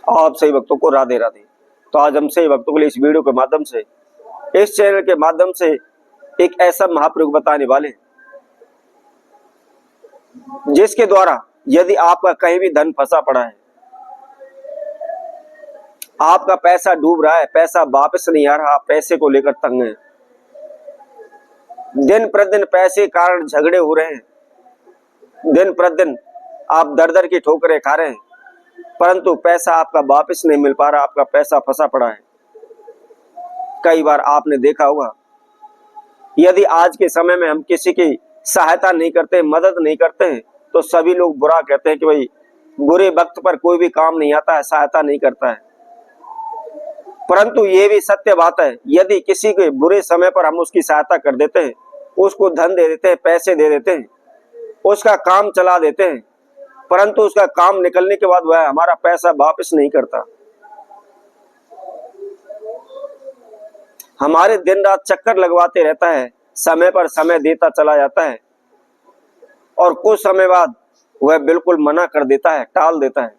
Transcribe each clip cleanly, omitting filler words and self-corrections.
आप सही भक्तों को राधे राधे। तो आज हम सही भक्तों के लिए इस वीडियो के माध्यम से, इस चैनल के माध्यम से एक ऐसा महाप्रयोग बताने वाले हैं जिसके द्वारा यदि आपका कहीं भी धन फंसा पड़ा है, आपका पैसा डूब रहा है, पैसा वापस नहीं आ रहा, पैसे को लेकर तंग है, दिन प्रतिदिन पैसे के कारण झगड़े हो रहे हैं, दिन प्रतिदिन आप दर दर की ठोकरें खा रहे हैं, परंतु पैसा आपका वापस नहीं मिल पा रहा, आपका पैसा फंसा पड़ा है। कई बार आपने देखा होगा, यदि आज के समय में हम किसी की सहायता नहीं करते, मदद नहीं करते हैं, तो सभी लोग बुरा कहते हैं कि भाई बुरे वक्त पर कोई भी काम नहीं आता है, सहायता नहीं करता है। परंतु ये भी सत्य बात है, यदि किसी के बुरे समय पर हम उसकी सहायता कर देते हैं, उसको धन दे देते हैं, पैसे दे देते हैं, उसका काम चला देते हैं, परंतु उसका काम निकलने के बाद वह हमारा पैसा वापस नहीं करता, हमारे दिन रात चक्कर लगवाते रहता है, समय पर समय देता चला जाता है और कुछ समय बाद वह बिल्कुल मना कर देता है, टाल देता है,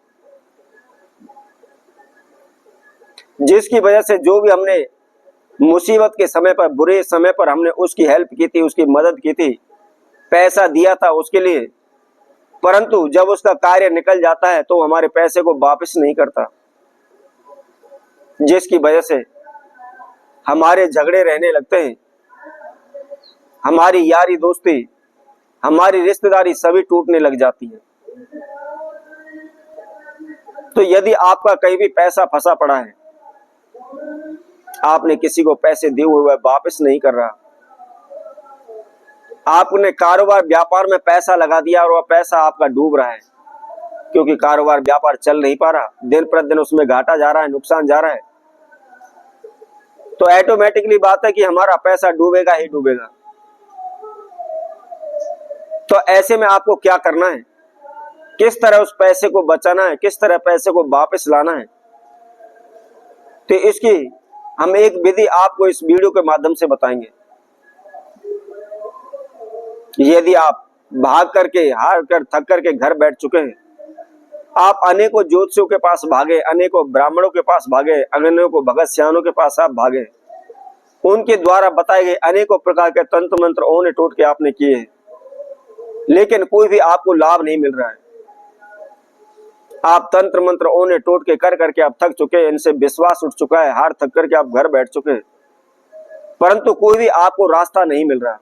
जिसकी वजह से जो भी हमने मुसीबत के समय पर, बुरे समय पर हमने उसकी हेल्प की थी, उसकी मदद की थी, पैसा दिया था उसके लिए, परंतु जब उसका कार्य निकल जाता है तो हमारे पैसे को वापस नहीं करता, जिसकी वजह से हमारे झगड़े रहने लगते हैं, हमारी यारी दोस्ती, हमारी रिश्तेदारी सभी टूटने लग जाती है। तो यदि आपका कहीं भी पैसा फंसा पड़ा है, आपने किसी को पैसे दिए हुए वापस नहीं कर रहा, आपने कारोबार व्यापार में पैसा लगा दिया और वह पैसा आपका डूब रहा है, क्योंकि कारोबार व्यापार चल नहीं पा रहा, दिन प्रतिदिन उसमें घाटा जा रहा है, नुकसान जा रहा है, तो ऑटोमेटिकली बात है कि हमारा पैसा डूबेगा ही डूबेगा। तो ऐसे में आपको क्या करना है, किस तरह उस पैसे को बचाना है, किस तरह पैसे को वापस लाना है, तो इसकी हम एक विधि आपको इस वीडियो के माध्यम से बताएंगे। यदि आप भाग करके, हार कर, थक करके घर बैठ चुके हैं, आप अनेकों ज्योतिषियों के पास भागे, अनेकों ब्राह्मणों के पास भागे, अनेकों भगत सियानों के पास आप भागे, उनके द्वारा बताए गए अनेकों प्रकार के तंत्र मंत्र ओने टोटके आपने किए हैं, लेकिन कोई भी आपको लाभ नहीं मिल रहा है। आप तंत्र मंत्र ओने टोटके कर करके आप थक चुके हैं, इनसे विश्वास उठ चुका है, हार थक करके आप घर बैठ चुके हैं, परंतु कोई भी आपको रास्ता नहीं मिल रहा,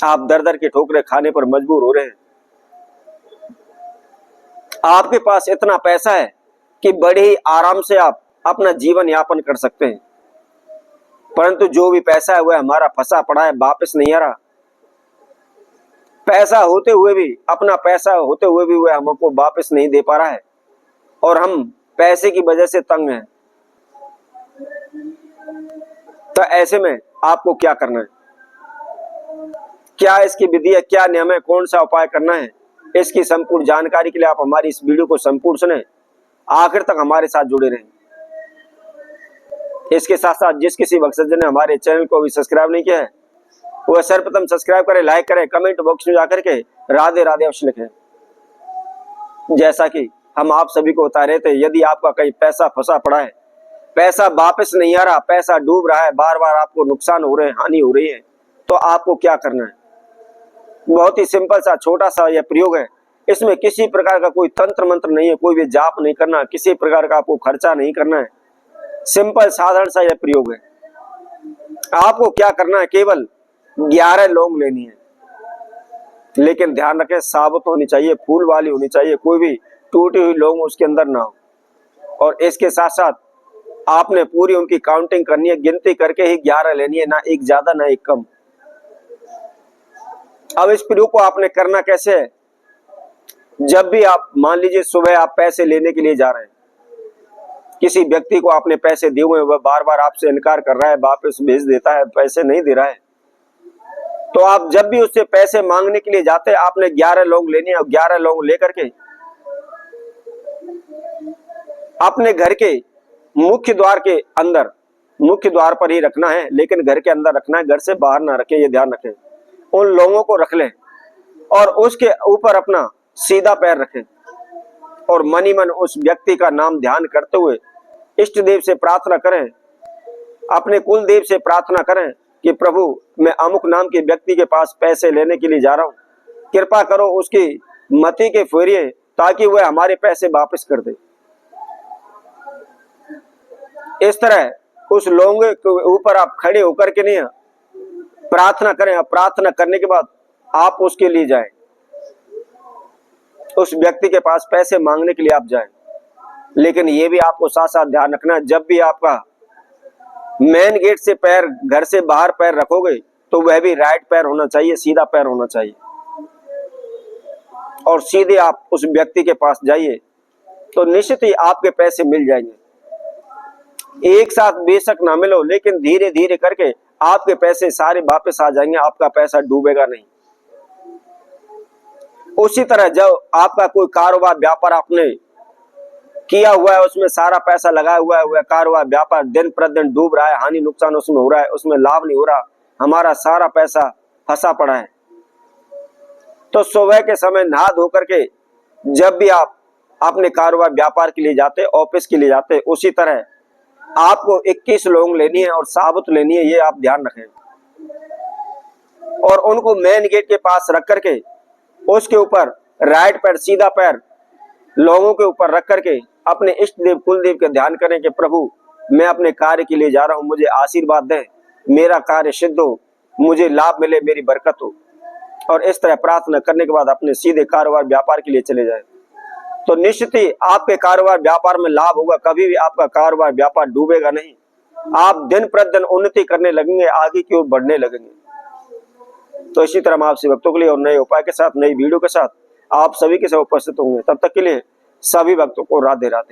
आप दर दर के ठोकरें खाने पर मजबूर हो रहे हैं। आपके पास इतना पैसा है कि बड़े ही आराम से आप अपना जीवन यापन कर सकते हैं, परंतु जो भी पैसा है वह हमारा फंसा पड़ा है, वापस नहीं आ रहा। पैसा होते हुए भी, अपना पैसा होते हुए भी वह हमको वापस नहीं दे पा रहा है और हम पैसे की वजह से तंग हैं। तो ऐसे में आपको क्या करना है, क्या इसकी विधि है, क्या नियम है, कौन सा उपाय करना है, इसकी संपूर्ण जानकारी के लिए आप हमारी इस वीडियो को संपूर्ण सुने, आखिर तक हमारे साथ जुड़े रहें। इसके साथ साथ जिस किसी भक्तजन ने हमारे चैनल को अभी सब्सक्राइब नहीं किया है, वह सर्वप्रथम सब्सक्राइब करें, लाइक करें, कमेंट बॉक्स में जाकर के राधे राधे अवश्य लिखें। जैसा कि हम आप सभी को बता रहे थे, यदि आपका कहीं पैसा फंसा पड़ा है, पैसा वापस नहीं आ रहा, पैसा डूब रहा है, बार बार आपको नुकसान हो रहे हैं, हानि हो रही है, तो आपको क्या करना है। बहुत ही सिंपल सा छोटा सा यह प्रयोग है, इसमें किसी प्रकार का कोई तंत्र मंत्र नहीं है, कोई भी जाप नहीं करना, किसी प्रकार का आपको खर्चा नहीं करना है, सिंपल साधारण सा यह प्रयोग है। आपको क्या करना है, केवल 11 लौंग लेनी है, लेकिन ध्यान रखें साबुत होनी चाहिए, फूल वाली होनी चाहिए, कोई भी टूटी हुई लौंग उसके अंदर ना हो। और इसके साथ साथ आपने पूरी उनकी काउंटिंग करनी है, गिनती करके ही 11 लेनी है, ना एक ज्यादा ना एक कम। अब इस प्रयोग को आपने करना कैसे है, जब भी आप मान लीजिए सुबह आप पैसे लेने के लिए जा रहे हैं, किसी व्यक्ति को आपने पैसे दिए हुए, वह बार बार आपसे इनकार कर रहा है, वापस भेज देता है, पैसे नहीं दे रहा है, तो आप जब भी उससे पैसे मांगने के लिए जाते हैं, आपने 11 लौंग लेनी है और 11 लौंग लेकर के अपने घर के मुख्य द्वार के अंदर, मुख्य द्वार पर ही रखना है, लेकिन घर के अंदर रखना है, घर से बाहर ना रखें, ये ध्यान रखें। उन लौंगों को रख लें और उसके ऊपर अपना सीधा पैर रखें और मनी मन उस व्यक्ति का नाम ध्यान करते हुए इष्ट देव से प्रार्थना करें, अपने कुल देव से प्रार्थना करें कि प्रभु मैं अमुक नाम के व्यक्ति के पास पैसे लेने के लिए जा रहा हूं, कृपा करो उसकी मति के फेरिए ताकि वह हमारे पैसे वापस कर दे। इस तरह उस लोगों के ऊपर आप खड़े होकर के नहीं प्रार्थना करें। प्रार्थना करने के बाद आप उसके लिए जाएं, उस व्यक्ति के पास पैसे मांगने के लिए आप जाएं। लेकिन ये भी आपको साथ साथ ध्यान रखना, जब भी आपका मेन गेट से पैर, घर से बाहर पैर रखोगे तो वह भी राइट पैर होना चाहिए, सीधा पैर होना चाहिए, और सीधे आप उस व्यक्ति के पास जाइए तो निश्चित ही आपके पैसे मिल जाएंगे। एक साथ बेशक ना मिलो, लेकिन धीरे धीरे करके आपके पैसे सारे वापस आ जाएंगे, आपका पैसा डूबेगा नहीं। उसी तरह जब आपका कोई कारोबार व्यापार आपने किया हुआ है, उसमें सारा पैसा लगाया हुआ है, कारोबार व्यापार दिन प्रतिदिन डूब रहा है, हानि नुकसान उसमें हो रहा है, उसमें लाभ नहीं हो रहा, हमारा सारा पैसा फंसा पड़ा है, तो सुबह के समय नहा धो करके जब भी आप अपने कारोबार व्यापार के लिए जाते, ऑफिस के लिए जाते, उसी तरह आपको 21 लौंग लेनी है और साबुत लेनी है, ये आप ध्यान रखें। और उनको मेन गेट के पास रख करके उसके ऊपर राइट पैर, सीधा पैर लौंगों के ऊपर रख करके अपने इष्ट देव कुल देव के ध्यान करें कि प्रभु मैं अपने कार्य के लिए जा रहा हूं, मुझे आशीर्वाद दें, मेरा कार्य सिद्ध हो, मुझे लाभ मिले, मेरी बरकत हो। और इस तरह प्रार्थना करने के बाद अपने सीधे कारोबार व्यापार के लिए चले जाए तो निश्चित ही आपके कारोबार व्यापार में लाभ होगा, कभी भी आपका कारोबार व्यापार डूबेगा नहीं, आप दिन प्रतिदिन उन्नति करने लगेंगे, आगे की ओर बढ़ने लगेंगे। तो इसी तरह हम आपसे भक्तों के लिए और नए उपाय के साथ, नई वीडियो के साथ आप सभी के साथ उपस्थित होंगे। तब तक के लिए सभी भक्तों को राधे राधे।